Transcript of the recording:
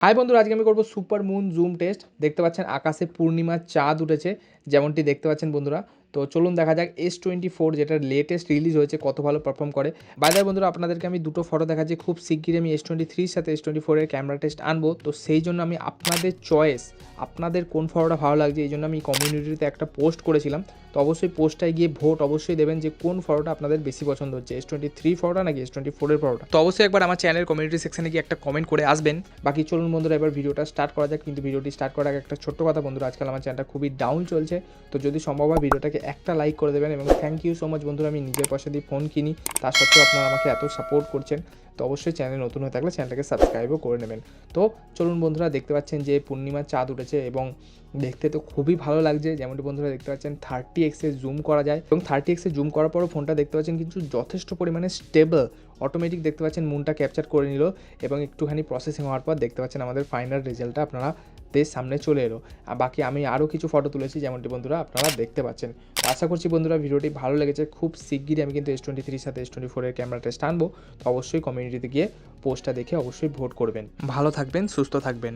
High বন্ধুরা, আজকে আমি করবো সুপার মুন জুম টেস্ট। দেখতে পাচ্ছেন আকাশে পূর্ণিমার চাঁদ উঠেছে, যেমনটি দেখতে পাচ্ছেন বন্ধুরা। তো চলুন দেখা যাক S24 যেটা লেটেস্ট রিলিজ হয়েছে কত ভালো পারফর্ম করে। বাই দ্য ওয়ে বন্ধুরা, আপনাদেরকে আমি দুটো ফটো দেখাচ্ছি। খুব শিগগিরই আমি S23 সাথে S24 এর ক্যামেরা টেস্ট আনবো। তো সেই জন্য আমি আপনাদের চয়েস, আপনাদের কোন ফটোটা ভালো লাগছে এই জন্য আমি কমিউনিটিতে একটা পোস্ট করেছিলাম। তো অবশ্যই পোস্টটায় গিয়ে ভোট অবশ্যই দেবেন যে কোন ফটোটা আপনাদের বেশি পছন্দ হচ্ছে, S23 ফটোটা নাকি S24 এর ফটোটা। তো অবশ্যই একবার আমার চ্যানেলের কমিউনিটি সেকশনে গিয়ে একটা কমেন্ট করে আসবেন। বাকি চলুন বন্ধুরা, এবার ভিডিওটা স্টার্ট করা যাক। কিন্তু ভিডিওটি স্টার্ট করার আগে একটা ছোট্ট কথা বন্ধুরা, আজকাল আমার চ্যানেলটা খুবই ডাউন চলছে। তো যদি সম্ভব হয় ভিডিওটাকে একটা লাইক করে দেবেন এবং থ্যাংক ইউ সো মাচ বন্ধুরা। আমি নিজের পয়সা দিয়ে ফোন কিনি, তা সত্ত্বেও আপনারা আমাকে এত সাপোর্ট করছেন। তো অবশ্যই চ্যানেল নতুন হয়ে থাকলে চ্যানেলটাকে সাবস্ক্রাইবও করে নেবেন। তো চলুন বন্ধুরা, দেখতে পাচ্ছেন যে পূর্ণিমার চাঁদ উঠেছে এবং দেখতে তো খুবই ভালো লাগছে। যেমনটি বন্ধুরা দেখতে পাচ্ছেন 30x জুম করা যায় এবং 30x জুম করার পরও ফোনটা দেখতে পাচ্ছেন কিন্তু যথেষ্ট পরিমাণে স্টেবল, অটোমেটিক দেখতে পাচ্ছেন মুনটা ক্যাপচার করে নিল এবং একটুখানি প্রসেসিং হওয়ার পর দেখতে পাচ্ছেন আমাদের ফাইনাল রেজাল্টটা আপনারা সামনে চলে এলো। আর বাকি আমি আরও কিছু ফটো তুলেছি, যেমনটি বন্ধুরা আপনারা দেখতে পাচ্ছেন। আশা করছি বন্ধুরা ভিডিওটি ভালো লেগেছে। খুব শিগগিরই আমি কিন্তু S23 সাথে S24 এর ক্যামেরা টেস্ট আনবো। তো অবশ্যই কমিউনিটিতে গিয়ে পোস্টটা দেখে অবশ্যই ভোট করবেন। ভালো থাকবেন, সুস্থ থাকবেন।